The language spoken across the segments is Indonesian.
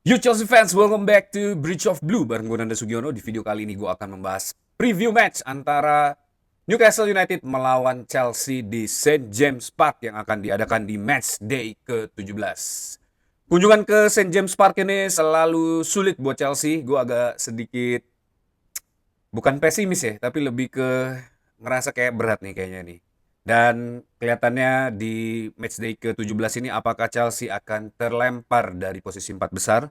Yo Chelsea fans, welcome back to Bridge of Blue bareng gue Nanda Sugiono. Di video kali ini gue akan membahas preview match antara Newcastle United melawan Chelsea di St. James Park yang akan diadakan di match day ke-17. Kunjungan ke St. James Park ini selalu sulit buat Chelsea. Gue agak sedikit, bukan pesimis ya, tapi lebih ke ngerasa kayak berat nih kayaknya nih. Dan kelihatannya di matchday ke-17 ini apakah Chelsea akan terlempar dari posisi 4 besar?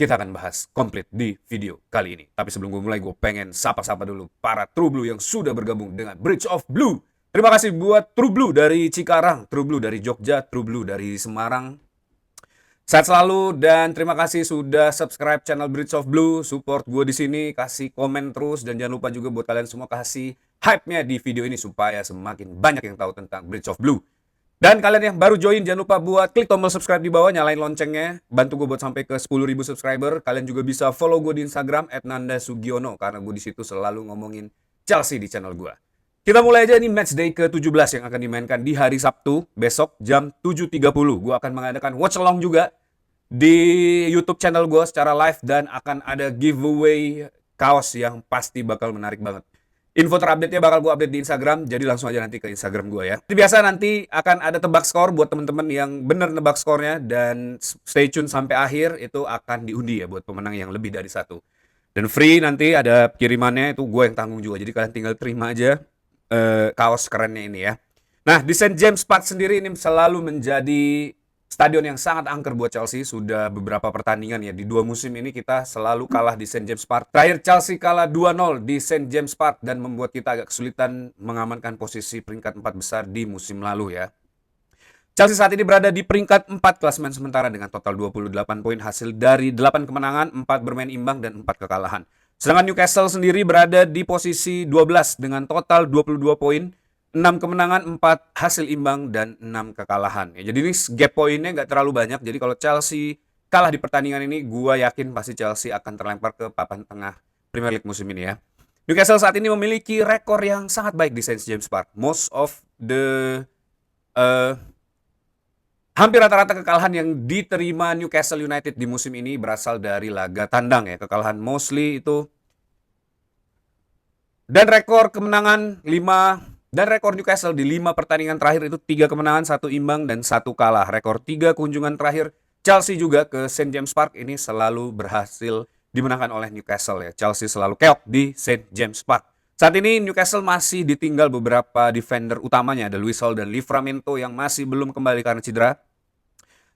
Kita akan bahas komplit di video kali ini. Tapi sebelum gue mulai, gue pengen sapa-sapa dulu para True Blue yang sudah bergabung dengan Bridge of Blue. Terima kasih buat True Blue dari Cikarang, True Blue dari Jogja, True Blue dari Semarang. Sehat selalu dan terima kasih sudah subscribe channel Bridge of Blue, support gue di sini, kasih komen terus dan jangan lupa juga buat kalian semua kasih hype-nya di video ini supaya semakin banyak yang tahu tentang Bridge of Blue. Dan kalian yang baru join jangan lupa buat klik tombol subscribe di bawah, nyalain loncengnya, bantu gue buat sampai ke 10.000 subscriber. Kalian juga bisa follow gue di Instagram @nandasugiono karena gue di situ selalu ngomongin Chelsea di channel gue. Kita mulai aja nih matchday ke-17 yang akan dimainkan di hari Sabtu besok jam 7.30. Gue akan mengadakan watch along juga di YouTube channel gue secara live dan akan ada giveaway kaos yang pasti bakal menarik banget. Info terupdate-nya bakal gue update di Instagram, jadi langsung aja nanti ke Instagram gue ya. Seperti biasa nanti akan ada tebak skor buat temen-temen yang bener nebak skornya dan stay tune sampai akhir, itu akan diundi ya buat pemenang yang lebih dari satu. Dan free nanti ada kirimannya, itu gue yang tanggung juga, jadi kalian tinggal terima aja kaos kerennya ini ya. Nah di St. James Park sendiri ini selalu menjadi stadion yang sangat angker buat Chelsea. Sudah beberapa pertandingan ya. Di 2 musim ini kita selalu kalah di St. James Park. Terakhir Chelsea kalah 2-0 di St. James Park dan membuat kita agak kesulitan mengamankan posisi peringkat 4 besar di musim lalu ya. Chelsea saat ini berada di peringkat 4 klasemen sementara dengan total 28 poin hasil dari 8 kemenangan, 4 bermain imbang dan 4 kekalahan. Sedangkan Newcastle sendiri berada di posisi 12 dengan total 22 poin, 6 kemenangan, 4 hasil imbang, dan 6 kekalahan. Ya, jadi ini gap poinnya nggak terlalu banyak. Jadi kalau Chelsea kalah di pertandingan ini, gue yakin pasti Chelsea akan terlempar ke papan tengah Premier League musim ini ya. Newcastle saat ini memiliki rekor yang sangat baik di St. James Park. Most of the hampir rata-rata kekalahan yang diterima Newcastle United di musim ini berasal dari laga tandang ya. Kekalahan mostly itu. Dan rekor kemenangan 5 dan rekor Newcastle di 5 pertandingan terakhir itu 3 kemenangan, 1 imbang, dan 1 kalah. Rekor 3 kunjungan terakhir Chelsea juga ke St. James Park ini selalu berhasil dimenangkan oleh Newcastle ya. Chelsea selalu keok di St. James Park. Saat ini Newcastle masih ditinggal beberapa defender utamanya. Ada Luis Hall dan Livramento yang masih belum kembali karena cedera.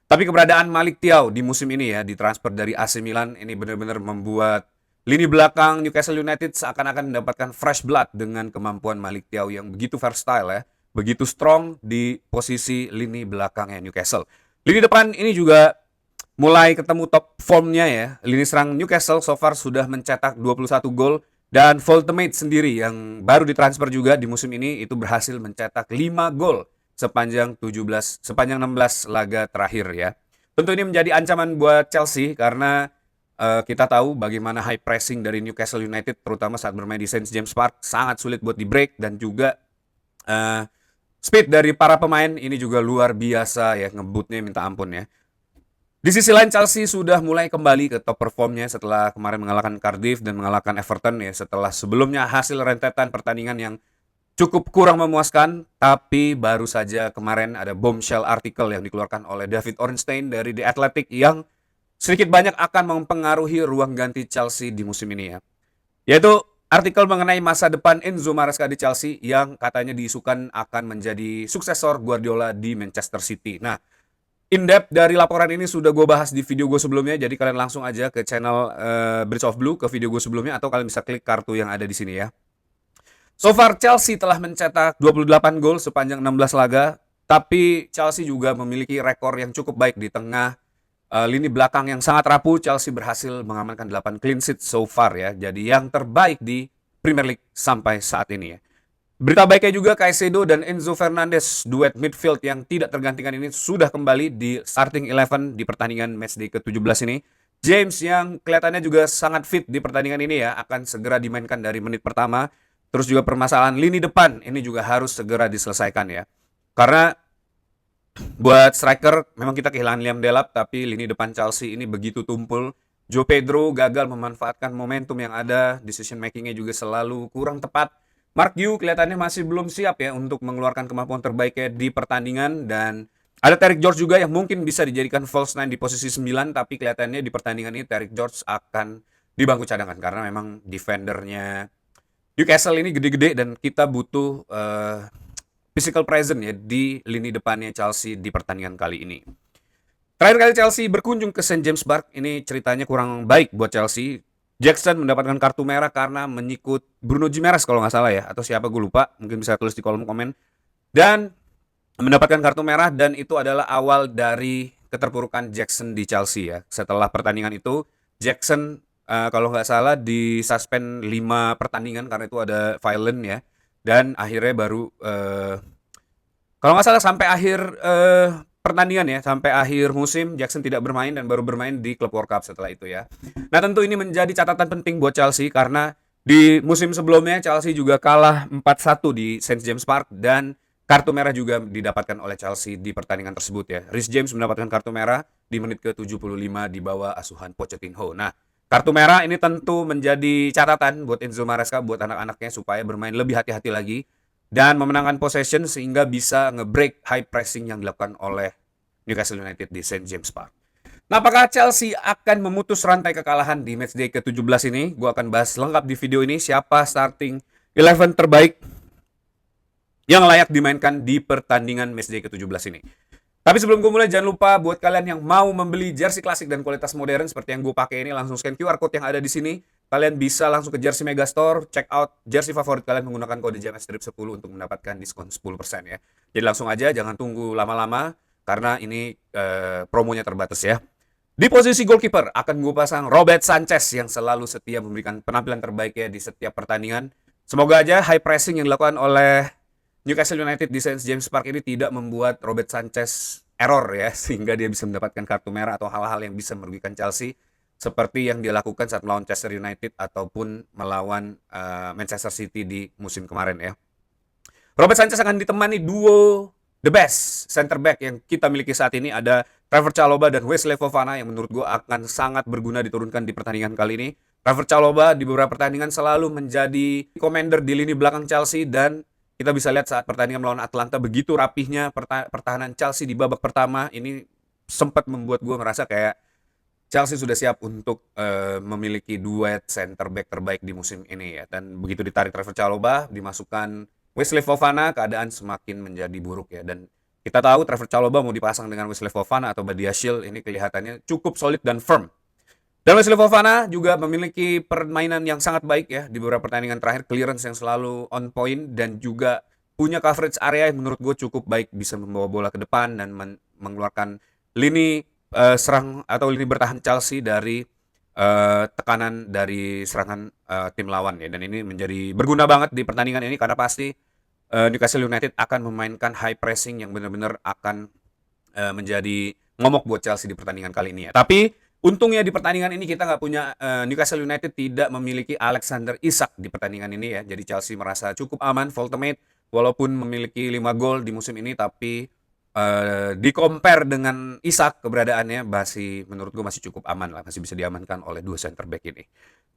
Tapi keberadaan Malik Thiaw di musim ini ya, ditransfer dari AC Milan, ini benar-benar membuat lini belakang Newcastle United seakan-akan mendapatkan fresh blood dengan kemampuan Malik Thiaw yang begitu versatile ya, begitu strong di posisi lini belakangnya Newcastle. Lini depan ini juga mulai ketemu top formnya ya. Lini serang Newcastle so far sudah mencetak 21 gol dan Voltemade sendiri yang baru ditransfer juga di musim ini itu berhasil mencetak 5 gol sepanjang 16 laga terakhir ya. Tentu ini menjadi ancaman buat Chelsea karena kita tahu bagaimana high pressing dari Newcastle United terutama saat bermain di St. James Park sangat sulit buat di break dan juga speed dari para pemain ini juga luar biasa ya, ngebutnya minta ampun ya. Di sisi lain Chelsea sudah mulai kembali ke top performnya setelah kemarin mengalahkan Cardiff dan mengalahkan Everton ya, setelah sebelumnya hasil rentetan pertandingan yang cukup kurang memuaskan, tapi baru saja kemarin ada bombshell artikel yang dikeluarkan oleh David Ornstein dari The Athletic yang sedikit banyak akan mempengaruhi ruang ganti Chelsea di musim ini ya. Yaitu artikel mengenai masa depan Enzo Maresca di Chelsea yang katanya diisukan akan menjadi suksesor Guardiola di Manchester City. Nah, in-depth dari laporan ini sudah gue bahas di video gue sebelumnya, jadi kalian langsung aja ke channel Bridge of Blue, ke video gue sebelumnya, atau kalian bisa klik kartu yang ada di sini ya. So far Chelsea telah mencetak 28 gol sepanjang 16 laga, tapi Chelsea juga memiliki rekor yang cukup baik di tengah lini belakang yang sangat rapuh. Chelsea berhasil mengamankan 8 clean sheet so far ya. Jadi yang terbaik di Premier League sampai saat ini ya. Berita baiknya juga Caicedo dan Enzo Fernandez, duet midfield yang tidak tergantikan ini sudah kembali di starting 11 di pertandingan matchday ke-17 ini. James yang kelihatannya juga sangat fit di pertandingan ini ya, akan segera dimainkan dari menit pertama. Terus juga permasalahan lini depan ini juga harus segera diselesaikan ya. Karena Buat striker, memang kita kehilangan Liam Delap, tapi lini depan Chelsea ini begitu tumpul. Joe Pedro gagal memanfaatkan momentum yang ada, decision makingnya juga selalu kurang tepat. Mark Yu kelihatannya masih belum siap ya untuk mengeluarkan kemampuan terbaiknya di pertandingan, dan ada Tarik George juga yang mungkin bisa dijadikan false nine di posisi 9, tapi kelihatannya di pertandingan ini Tarik George akan di bangku cadangan karena memang defendernya Newcastle ini gede-gede dan kita butuh physical present ya di lini depannya Chelsea di pertandingan kali ini. Terakhir kali Chelsea berkunjung ke St. James Park, ini ceritanya kurang baik buat Chelsea. Jackson mendapatkan kartu merah karena menyikut Bruno Gimenez kalau nggak salah ya, atau siapa gue lupa, mungkin bisa tulis di kolom komen. Dan mendapatkan kartu merah, dan itu adalah awal dari keterpurukan Jackson di Chelsea ya. Setelah pertandingan itu, Jackson kalau nggak salah disuspend 5 pertandingan karena itu ada violent ya. Dan akhirnya baru kalau nggak salah sampai akhir pertandingan ya, sampai akhir musim Jackson tidak bermain dan baru bermain di Club World Cup setelah itu ya. Nah tentu ini menjadi catatan penting buat Chelsea karena di musim sebelumnya Chelsea juga kalah 4-1 di St. James Park, dan kartu merah juga didapatkan oleh Chelsea di pertandingan tersebut ya. Reece James mendapatkan kartu merah di menit ke-75 di bawah asuhan Pochettino. Nah, kartu merah ini tentu menjadi catatan buat Enzo Maresca, buat anak-anaknya supaya bermain lebih hati-hati lagi dan memenangkan possession sehingga bisa nge-break high pressing yang dilakukan oleh Newcastle United di St. James Park. Nah, apakah Chelsea akan memutus rantai kekalahan di matchday ke-17 ini? Gue akan bahas lengkap di video ini siapa starting 11 terbaik yang layak dimainkan di pertandingan matchday ke-17 ini. Tapi sebelum gue mulai, jangan lupa buat kalian yang mau membeli jersey klasik dan kualitas modern seperti yang gue pakai ini, langsung scan QR code yang ada di sini. Kalian bisa langsung ke Jersey Megastore, check out jersey favorit kalian menggunakan kode JMSTRIP10 untuk mendapatkan diskon 10% ya. Jadi langsung aja, jangan tunggu lama-lama karena ini promonya terbatas ya. Di posisi goalkeeper akan gue pasang Robert Sanchez yang selalu setia memberikan penampilan terbaiknya di setiap pertandingan. Semoga aja high pressing yang dilakukan oleh Newcastle United di St. James Park ini tidak membuat Robert Sanchez error ya, sehingga dia bisa mendapatkan kartu merah atau hal-hal yang bisa merugikan Chelsea seperti yang dia lakukan saat melawan Manchester United ataupun melawan Manchester City di musim kemarin ya. Robert Sanchez akan ditemani duo the best center back yang kita miliki saat ini, ada Trevor Chalobah dan Wesley Fofana yang menurut gue akan sangat berguna diturunkan di pertandingan kali ini. Trevor Chalobah di beberapa pertandingan selalu menjadi commander di lini belakang Chelsea, dan kita bisa lihat saat pertandingan melawan Atlanta begitu rapihnya pertahanan Chelsea di babak pertama ini sempat membuat gue merasa kayak Chelsea sudah siap untuk memiliki duet center back terbaik di musim ini ya. Dan begitu ditarik Trevor Chalobah, dimasukkan Wesley Fofana, keadaan semakin menjadi buruk ya. Dan kita tahu Trevor Chalobah mau dipasang dengan Wesley Fofana atau Badiashile ini kelihatannya cukup solid dan firm. Dan Wesley Fofana juga memiliki permainan yang sangat baik ya di beberapa pertandingan terakhir, clearance yang selalu on point dan juga punya coverage area yang menurut gue cukup baik, bisa membawa bola ke depan dan mengeluarkan lini serang atau lini bertahan Chelsea dari tekanan dari serangan tim lawan ya. Dan ini menjadi berguna banget di pertandingan ini karena pasti Newcastle United akan memainkan high pressing yang benar-benar akan menjadi momok buat Chelsea di pertandingan kali ini ya. Tapi untungnya di pertandingan ini kita nggak punya Newcastle United tidak memiliki Alexander Isak di pertandingan ini ya. Jadi Chelsea merasa cukup aman, Voltemate walaupun memiliki 5 gol di musim ini, tapi di-compare dengan Isak keberadaannya masih menurut gue masih cukup aman lah, masih bisa diamankan oleh dua center back ini.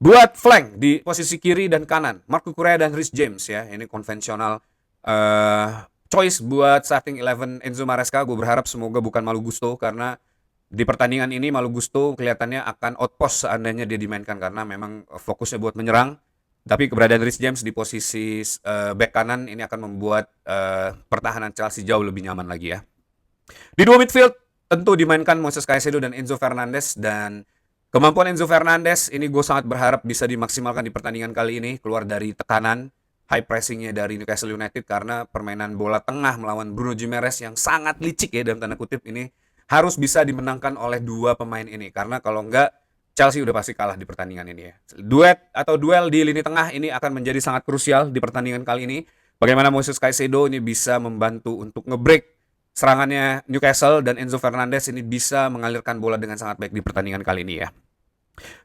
Buat flank di posisi kiri dan kanan, Marc Cucurella dan Reece James ya. Ini konvensional choice buat starting 11 Enzo Maresca. Gue berharap semoga bukan Malo Gusto karena di pertandingan ini Malo Gusto kelihatannya akan outpost seandainya dia dimainkan karena memang fokusnya buat menyerang. Tapi keberadaan Reece James di posisi back kanan ini akan membuat pertahanan Chelsea jauh lebih nyaman lagi ya. Di dua midfield tentu dimainkan Moises Caicedo dan Enzo Fernandez, dan kemampuan Enzo Fernandez ini gue sangat berharap bisa dimaksimalkan di pertandingan kali ini, keluar dari tekanan high pressingnya dari Newcastle United karena permainan bola tengah melawan Bruno Gimenez yang sangat licik ya dalam tanda kutip ini harus bisa dimenangkan oleh dua pemain ini, karena kalau enggak Chelsea udah pasti kalah di pertandingan ini ya. Duet atau duel di lini tengah ini akan menjadi sangat krusial di pertandingan kali ini. Bagaimana Moises Caicedo ini bisa membantu untuk nge-break serangannya Newcastle, dan Enzo Fernandez ini bisa mengalirkan bola dengan sangat baik di pertandingan kali ini ya.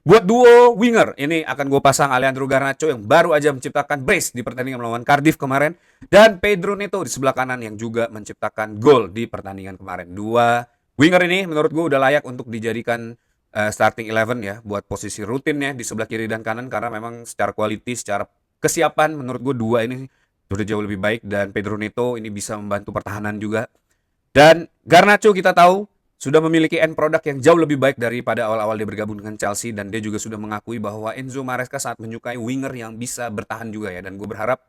Buat duo winger, ini akan gue pasang Alejandro Garnacho yang baru aja menciptakan brace di pertandingan melawan Cardiff kemarin. Dan Pedro Neto di sebelah kanan yang juga menciptakan gol di pertandingan kemarin. Dua winger ini menurut gue udah layak untuk dijadikan starting 11 ya. Buat posisi rutinnya di sebelah kiri dan kanan. Karena memang secara quality, secara kesiapan menurut gue dua ini sudah jauh lebih baik. Dan Pedro Neto ini bisa membantu pertahanan juga. Dan Garnacho kita tahu sudah memiliki end product yang jauh lebih baik daripada awal-awal dia bergabung dengan Chelsea, dan dia juga sudah mengakui bahwa Enzo Maresca sangat menyukai winger yang bisa bertahan juga ya. Dan gue berharap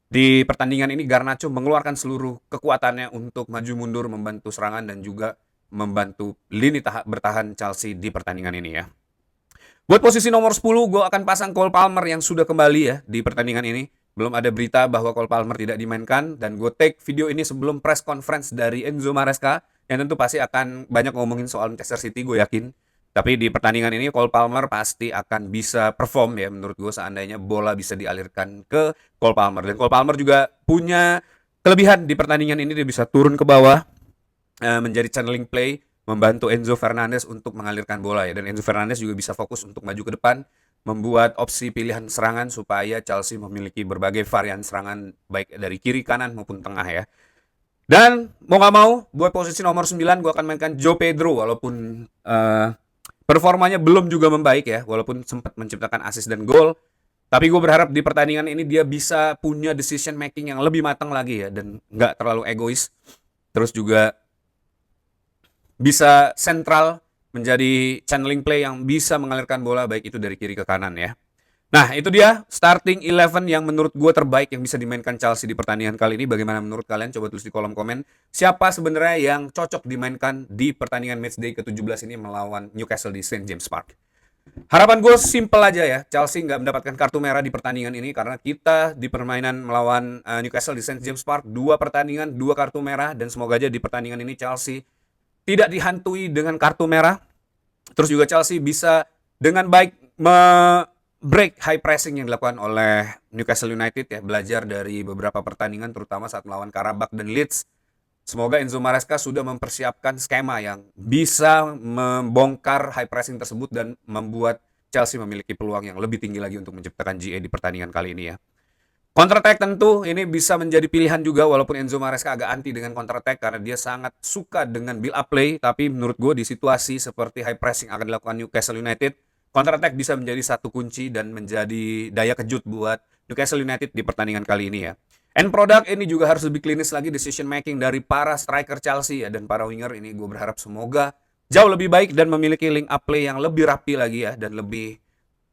di pertandingan ini Garnacho mengeluarkan seluruh kekuatannya untuk maju mundur membantu serangan dan juga membantu lini bertahan Chelsea di pertandingan ini ya. Buat posisi nomor 10, gue akan pasang Cole Palmer yang sudah kembali ya di pertandingan ini. Belum ada berita bahwa Cole Palmer tidak dimainkan, dan gue take video ini sebelum press conference dari Enzo Maresca yang tentu pasti akan banyak ngomongin soal Manchester City, gue yakin. Tapi di pertandingan ini Cole Palmer pasti akan bisa perform ya menurut gue, seandainya bola bisa dialirkan ke Cole Palmer. Dan Cole Palmer juga punya kelebihan di pertandingan ini, dia bisa turun ke bawah menjadi channeling play, membantu Enzo Fernandez untuk mengalirkan bola ya. Dan Enzo Fernandez juga bisa fokus untuk maju ke depan, membuat opsi pilihan serangan supaya Chelsea memiliki berbagai varian serangan baik dari kiri, kanan maupun tengah ya. Dan mau gak mau, buat posisi nomor 9 gue akan mainkan Joe Pedro walaupun performanya belum juga membaik ya, walaupun sempat menciptakan assist dan gol. Tapi gue berharap di pertandingan ini dia bisa punya decision making yang lebih matang lagi ya, dan nggak terlalu egois. Terus juga bisa sentral menjadi channeling play yang bisa mengalirkan bola baik itu dari kiri ke kanan ya. Nah, itu dia starting 11 yang menurut gue terbaik yang bisa dimainkan Chelsea di pertandingan kali ini. Bagaimana menurut kalian? Coba tulis di kolom komen. Siapa sebenarnya yang cocok dimainkan di pertandingan matchday ke-17 ini melawan Newcastle di St. James Park? Harapan gue simple aja ya. Chelsea nggak mendapatkan kartu merah di pertandingan ini karena kita di permainan melawan Newcastle di St. James Park 2 pertandingan, 2 kartu merah, dan semoga aja di pertandingan ini Chelsea tidak dihantui dengan kartu merah. Terus juga Chelsea bisa dengan baik break high pressing yang dilakukan oleh Newcastle United ya, belajar dari beberapa pertandingan terutama saat melawan Karabakh dan Leeds. Semoga Enzo Maresca sudah mempersiapkan skema yang bisa membongkar high pressing tersebut dan membuat Chelsea memiliki peluang yang lebih tinggi lagi untuk menciptakan GA di pertandingan kali ini ya. Counter attack tentu ini bisa menjadi pilihan juga, walaupun Enzo Maresca agak anti dengan counter attack karena dia sangat suka dengan build up play. Tapi menurut gue di situasi seperti high pressing akan dilakukan Newcastle United, counter attack bisa menjadi satu kunci dan menjadi daya kejut buat Newcastle United di pertandingan kali ini ya. End product ini juga harus lebih klinis lagi decision making dari para striker Chelsea ya, dan para winger ini gue berharap semoga jauh lebih baik dan memiliki link up play yang lebih rapi lagi ya, dan lebih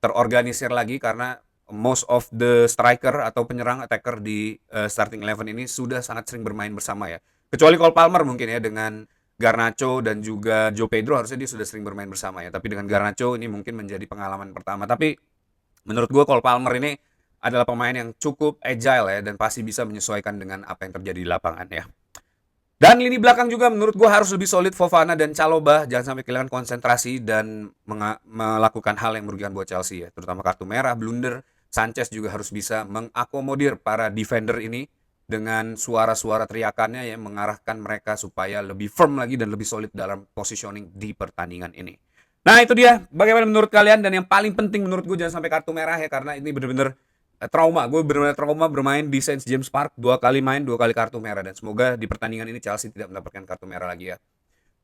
terorganisir lagi karena most of the striker atau penyerang attacker di starting 11 ini sudah sangat sering bermain bersama ya. Kecuali Cole Palmer mungkin ya, dengan Garnacho dan juga Joe Pedro harusnya dia sudah sering bermain bersama ya. Tapi dengan Garnacho ini mungkin menjadi pengalaman pertama. Tapi menurut gue Cole Palmer ini adalah pemain yang cukup agile ya, dan pasti bisa menyesuaikan dengan apa yang terjadi di lapangan ya. Dan lini belakang juga menurut gue harus lebih solid. Fofana dan Chalobah jangan sampai kehilangan konsentrasi dan melakukan hal yang merugikan buat Chelsea ya, terutama kartu merah, blunder. Sanchez juga harus bisa mengakomodir para defender ini dengan suara-suara teriakannya yang mengarahkan mereka supaya lebih firm lagi dan lebih solid dalam positioning di pertandingan ini. Nah itu dia, bagaimana menurut kalian? Dan yang paling penting menurut gue jangan sampai kartu merah ya, karena ini benar-benar trauma. Gue benar-benar trauma bermain di St. James Park, 2 kali main, 2 kali kartu merah. Dan semoga di pertandingan ini Chelsea tidak mendapatkan kartu merah lagi ya.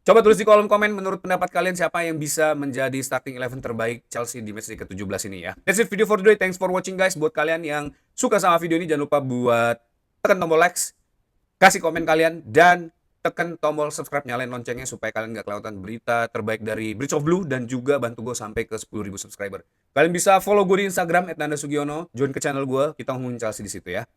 Coba tulis di kolom komen menurut pendapat kalian siapa yang bisa menjadi starting 11 terbaik Chelsea di match ke-17 ini ya. That's it video for today. Thanks for watching guys. Buat kalian yang suka sama video ini jangan lupa buat tekan tombol like, kasih komen kalian, dan tekan tombol subscribe, nyalain loncengnya supaya kalian gak kelewatan berita terbaik dari Bridge of Blue, dan juga bantu gue sampai ke 10.000 subscriber. Kalian bisa follow gue di Instagram @nandasugiono, join ke channel gue, kita ngomongin Chelsea di situ ya.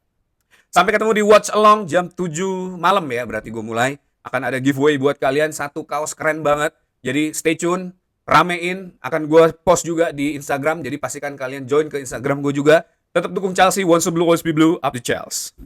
Sampai ketemu di watch along jam 7 malam ya, berarti gue mulai. Akan ada giveaway buat kalian, 1 kaos keren banget. Jadi stay tune, ramein, akan gue post juga di Instagram. Jadi pastikan kalian join ke Instagram gue juga. Tetap dukung Chelsea, once the blue, always be blue, up the Chelsea.